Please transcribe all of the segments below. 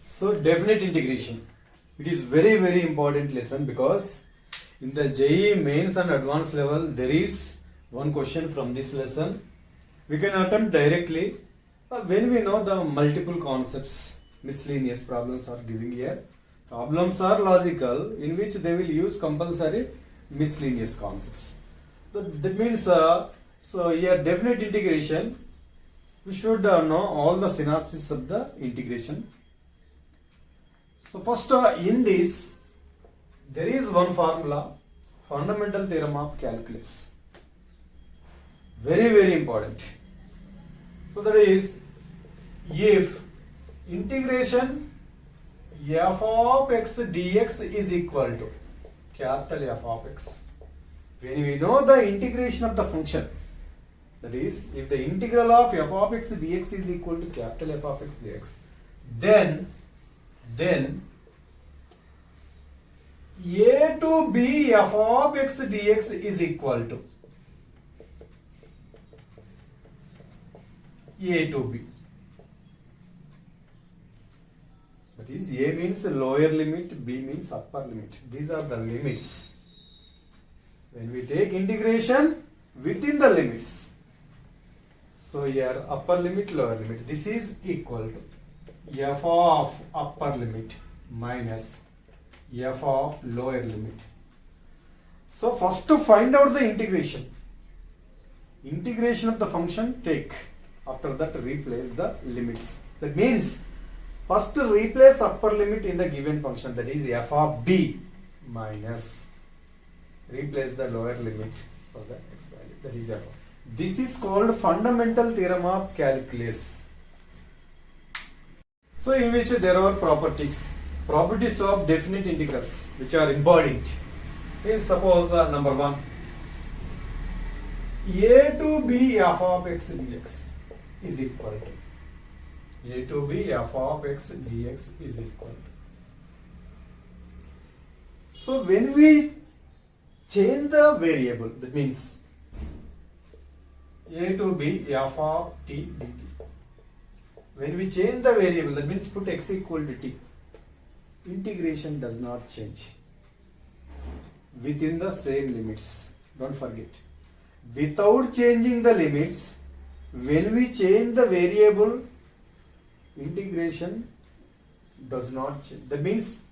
So definite integration. It is very important lesson because in the JEE mains and advanced level there is one question from this lesson. We can attempt directly when we know the multiple concepts. Miscellaneous problems are giving here. Problems are logical in which they will use compulsory miscellaneous concepts. So that means so here definite integration we should know all the synopsis of the integration. So first in this there is one formula, fundamental theorem of calculus. Very important. So that is if integration f of x dx is equal to capital F of x. When we know the integration of the function, that is if the integral of f of x dx is equal to capital F of x dx, then a to b f of x dx is equal to a to b. That is a means lower limit, b means upper limit. These are the limits. When we take integration within the limits, so here upper limit, lower limit, this is equal to f of upper limit minus f of lower limit. So first to find out the integration of the function take, after that replace the limits. That means first replace upper limit in the given function, that is f of b, minus replace the lower limit for the x value, that is f of. This is called fundamental theorem of calculus. So in which there are properties of definite integrals which are embodied. Means suppose number 1, a to b f of x dx is equal to a to b f of x dx is equal to. So when we change the variable, that means a to b f of t dt. When we change the variable, that means put x equal to t, integration does not change within the same limits. Don't forget, without changing the limits, when we change the variable, integration does not change. That means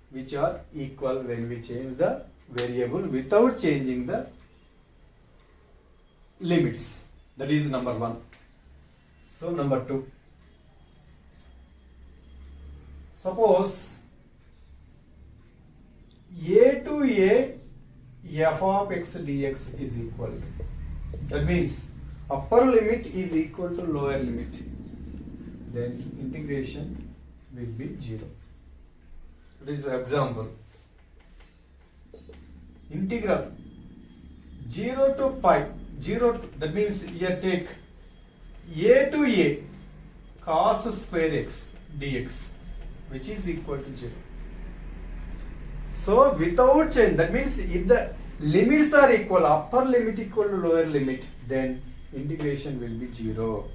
which are equal when we change the variable without changing the limits. That is number 1. So number 2, suppose a to a f of x dx is equal to, that means upper limit is equal to lower limit, then integration will be 0. It is an example. Integral 0 to pi, 0 to, that means here take a to a cos square x dx, which is equal to 0. So without change, that means if the limits are equal, upper limit equal to lower limit, then integration will be 0.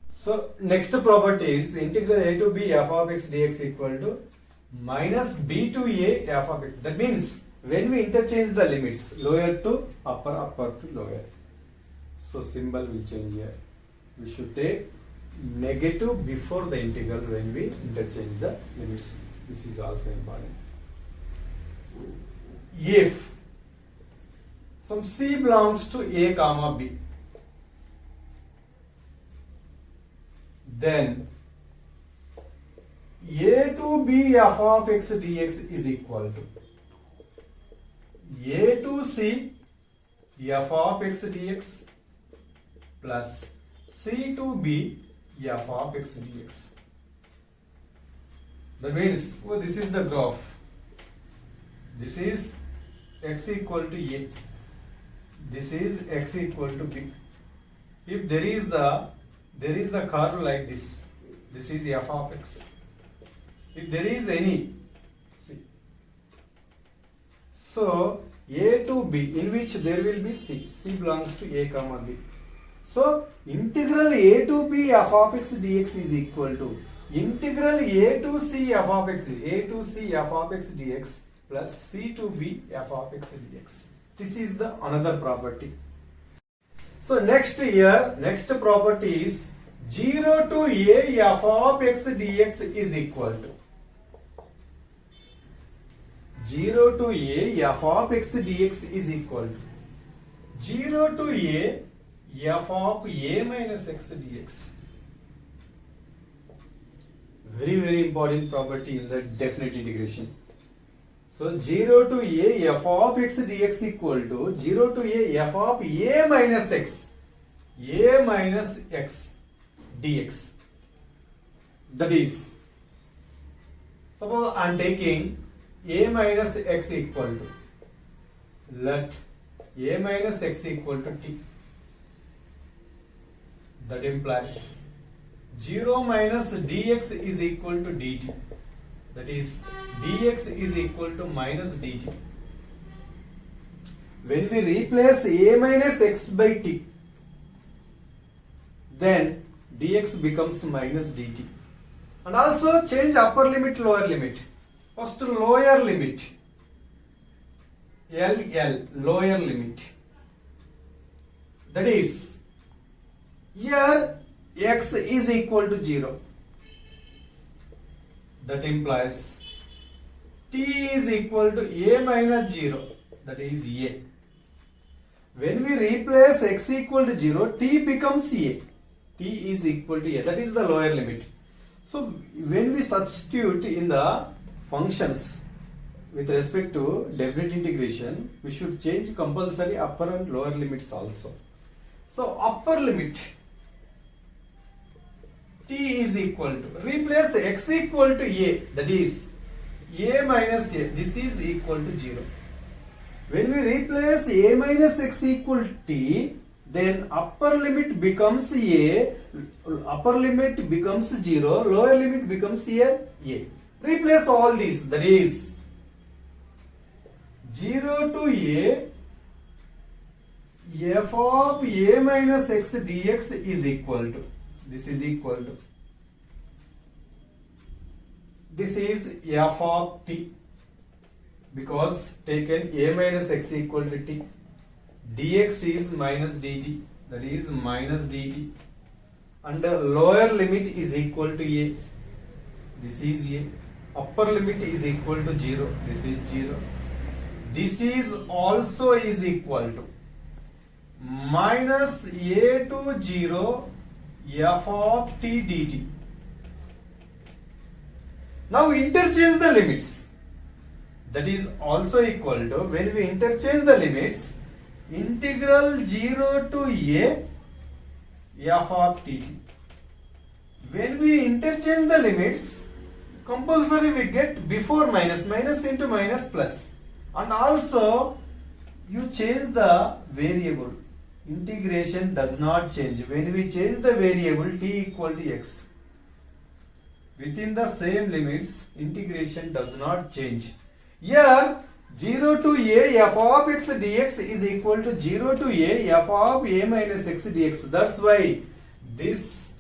So next property is integral a to b f of x dx equal to minus b to a f of x. That means when we interchange the limits, lower to upper, upper to lower, so symbol will change here. We should take negative before the integral when we interchange the limits. This is also important. If some c belongs to a comma b, then a to b f of x dx is equal to a to c f of x dx plus c to b f of x dx. That means this is the graph. This is x equal to a. This is x equal to b. If there is the curve like this, this is f of x. If there is any, see, so a to b in which there will be c belongs to a comma b. So integral a to b f of x dx is equal to integral a to c f of x, a to c f of x dx plus c to b f of x dx. This is the another property. So next here, next property is 0 to a f of x dx is equal to 0 to a f of x dx is equal to 0 to a f of a minus x dx. Very important property in the definite integration. So 0 to a f of x dx equal to 0 to a f of a minus x dx. That is, suppose I am taking a minus x equal to, let a minus x equal to t. That implies 0 minus dx is equal to dt. That is, dx is equal to minus dt. When we replace a minus x by t, then dx becomes minus dt. And also change upper limit, lower limit. First lower limit, LL, lower limit. That is, here x is equal to 0. That implies t is equal to a minus 0. That is a. When we replace x equal to 0, t becomes a. T is equal to a. That is the lower limit. So when we substitute in the functions with respect to definite integration, we should change compulsory upper and lower limits also. So upper limit t is equal to, replace x equal to a, that is a minus a, this is equal to 0. When we replace a minus x equal to t, then upper limit becomes a, upper limit becomes 0, lower limit becomes here a. Replace all these, that is 0 to a f of a minus x dx is equal to, this is equal to, this is f of t, because taken a minus x equal to t, dx is minus dt, that is minus dt, and the lower limit is equal to a, this is a, upper limit is equal to 0, this is 0, this is also is equal to minus a to 0 f of t dt. Now interchange the limits. That is also equal to, when we interchange the limits, integral 0 to a f of t. When we interchange the limits, compulsory we get before minus, minus into minus plus, and also you change the variable. Integration does not change. When we change the variable t equal to x, within the same limits, integration does not change. Here 0 to a f of x dx is equal to 0 to a f of a minus x dx. That's why this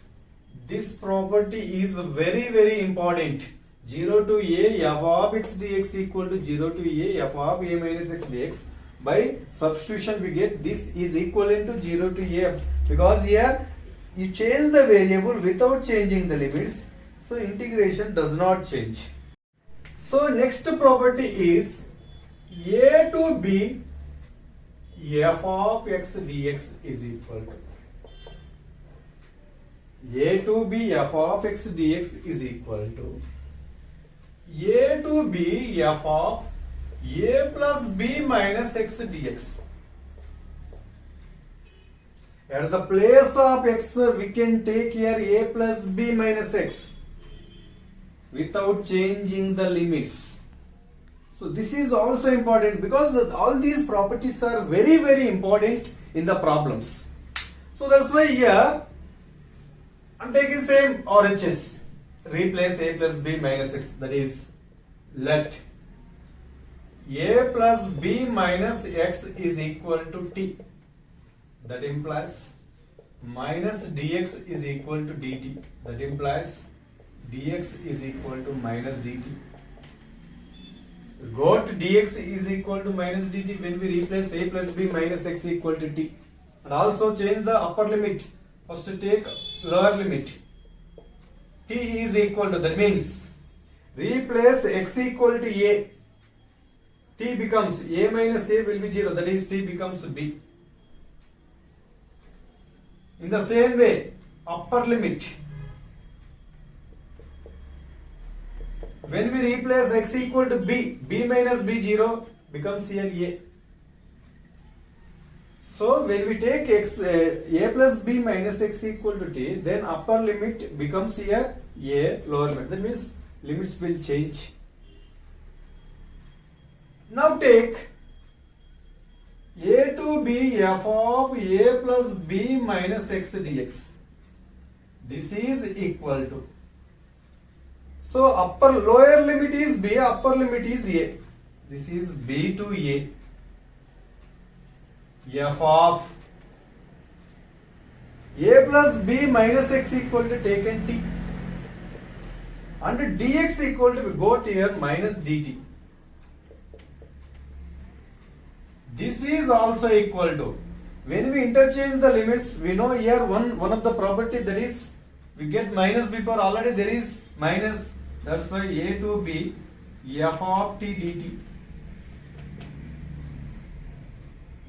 property is very important. 0 to a f of x dx equal to 0 to a f of a minus x dx. By substitution we get this is equivalent to 0 to a, because here you change the variable without changing the limits, so integration does not change. So next property is a to b f of x dx is equal to, a to b f of x dx is equal to a to b f of a plus b minus x dx. At the place of x we can take here a plus b minus x without changing the limits. So this is also important, because all these properties are very important in the problems. So that's why here I am taking same RHS, replace a plus b minus x, that is let a plus b minus x is equal to t. That implies minus dx is equal to dt. That implies dx is equal to minus dt. Got dx is equal to minus dt when we replace a plus b minus x equal to t. And also change the upper limit. First take lower limit. T is equal to, that means replace x equal to a. T becomes a minus a will be 0, that is t becomes b. In the same way, upper limit. When we replace x equal to b, b minus b 0 becomes here a. So when we take x a plus b minus x equal to t, then upper limit becomes here a, lower limit. That means limits will change. Now take a to b f of a plus b minus x dx. This is equal to. So lower limit is b, upper limit is a. This is b to a. F of a plus b minus x equal to taken t. And dx equal to, we got here minus dt. This is also equal to. When we interchange the limits, we know here one of the property, that is we get minus before, already there is minus. That's why a to b f of t dt.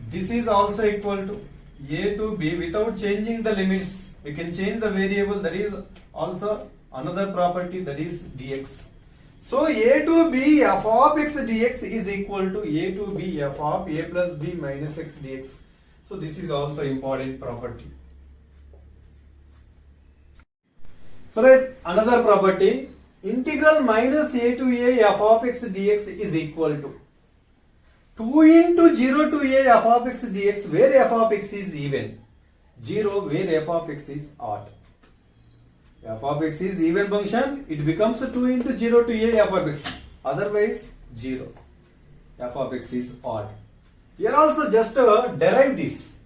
This is also equal to a to b without changing the limits. We can change the variable, that is also another property, that is dx. So a to b f of x dx is equal to a to b f of a plus b minus x dx. So this is also important property. So let another property, integral minus a to a f of x dx is equal to 2 into 0 to a f of x dx, where f of x is even, 0 where f of x is odd. F of x is even function, it becomes 2 into 0 to a f of x, otherwise 0. F of x is odd. Here also just derive this.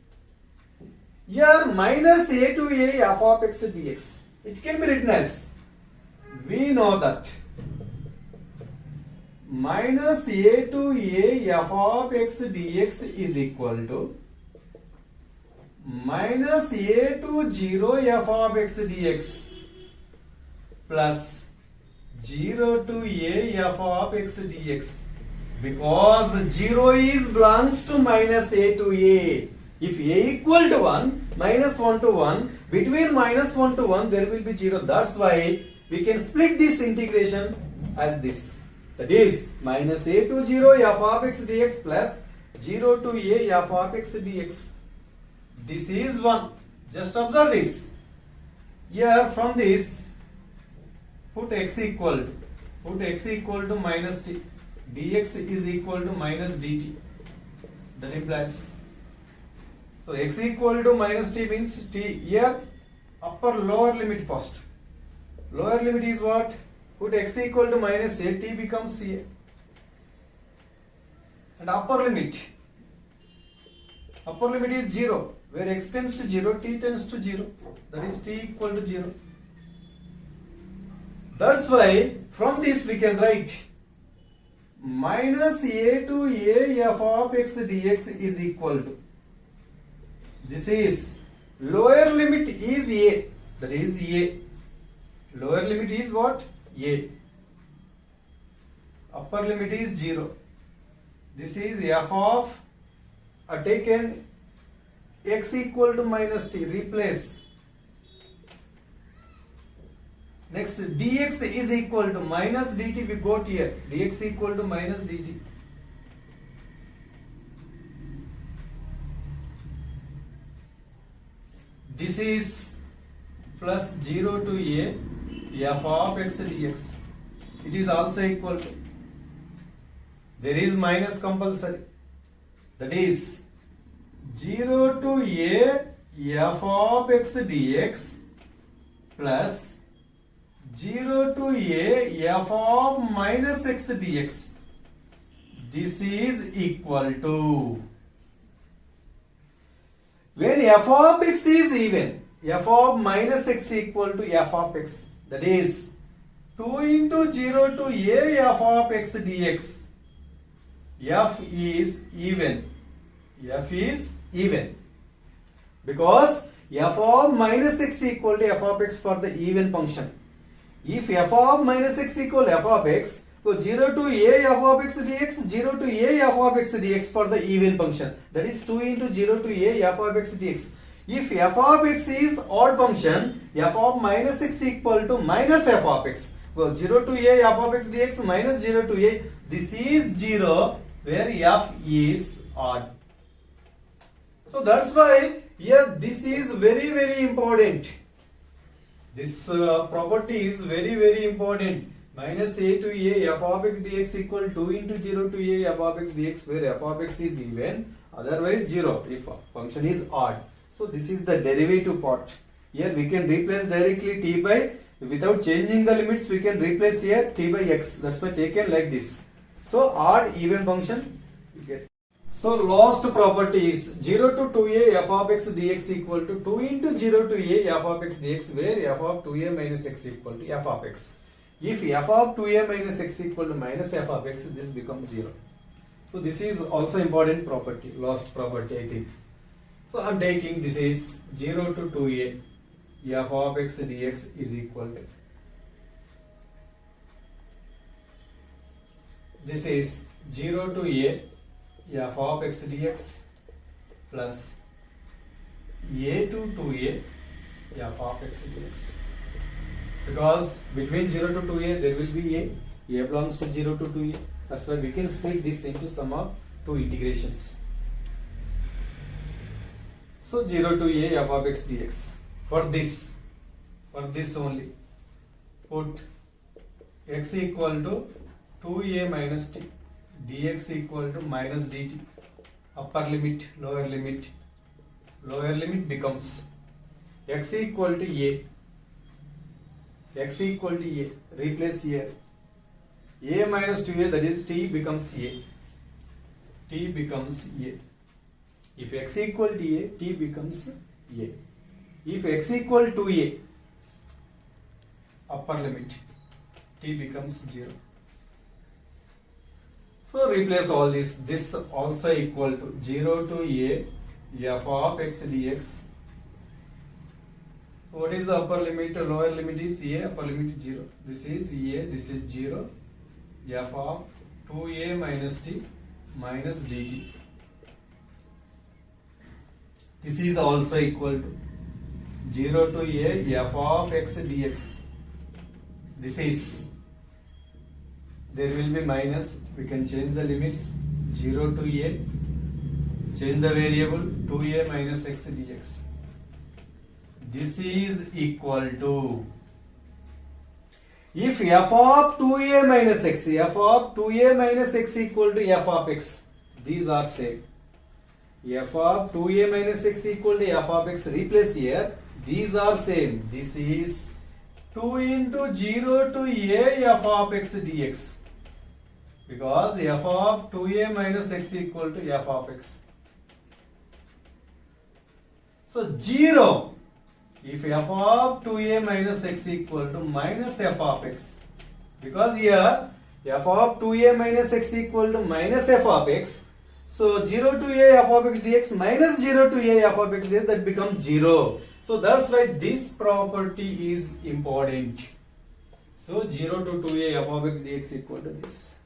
Here minus a to a f of x dx, it can be written as, we know that minus a to a f of x dx is equal to minus a to 0 f of x dx plus 0 to a f of x dx, because 0 is belongs to minus a to a. If a equal to 1, minus 1 to 1, between minus 1 to 1 there will be 0. That's why we can split this integration as this. That is minus a to 0 f of x dx plus 0 to a f of x dx. This is 1. Just observe this. Here from this, put x equal to minus t. Dx is equal to minus dt. That implies. So x equal to minus t means t. Here upper lower limit first. Lower limit is what? Put x equal to minus a, t becomes a. And upper limit is 0. Where x tends to 0, t tends to 0. That is t equal to 0. That's why from this we can write minus a to a f of x dx is equal to. This is lower limit is a. That is a. Lower limit is what? A. Upper limit is 0. This is f of taken x equal to minus t. Replace. Next dx is equal to minus dt, we got here. Dx equal to minus dt. This is plus 0 to a f of x dx. It is also equal to. There is minus compulsory. That is 0 to a f of x dx plus 0 to a f of minus x dx. This is equal to. When f of x is even, f of minus x equal to f of x. That is 2 into 0 to a f of x dx. F is even. F is even. Because f of minus x equal to f of x for the even function. If f of minus x equal f of x, so 0 to a f of x dx, 0 to a f of x dx for the even function. That is 2 into 0 to a f of x dx. If f of x is odd function, f of minus x equal to minus f of x. So 0 to a f of x dx minus 0 to a. This is 0 where f is odd. So that's why here this is very important. This property is very important. Minus a to a f of x dx equal 2 into 0 to a f of x dx, where f of x is even, otherwise 0 if function is odd. So this is the derivative part. Here we can replace directly t by, without changing the limits we can replace here t by x. That's why taken like this. So odd even function we get. So last property is 0 to 2a f of x dx equal to 2 into 0 to a f of x dx, where f of 2a minus x equal to f of x. If f of 2a minus x equal to minus f of x, this becomes 0. So this is also important property, last property I think. So I am taking this is 0 to 2a f of x dx is equal to, this is 0 to a f of x dx plus a to 2a f of x dx. Because between 0 to 2a there will be a belongs to 0 to 2a. That's why we can split this into sum of two integrations. So 0 to a f of x dx. For this only, put x equal to 2a minus t, dx equal to minus dt, upper limit, lower limit becomes x equal to a, x equal to a, replace here, a minus 2a, that is t becomes a, if x equal to a, t becomes a, if x equal to a, upper limit, t becomes 0. So replace all this also equal to 0 to a f of x dx. What is the upper limit? Lower limit is a, upper limit is 0. This is a, this is 0. F of 2a minus t minus dt. This is also equal to 0 to a f of x dx. This is, there will be minus, we can change the limits, 0 to a, change the variable 2a minus x dx. This is equal to, if f of 2a minus x, f of 2a minus x equal to f of x, these are same. F of 2a minus x equal to f of x, replace here, these are same. This is 2 into 0 to a f of x dx, because f of 2a minus x equal to f of x. So 0. If f of 2a minus x equal to minus f of x, because here f of 2a minus x equal to minus f of x, so 0 to a f of x dx minus 0 to a f of x dx, that becomes 0. So that's why this property is important. So 0 to 2a f of x dx equal to this.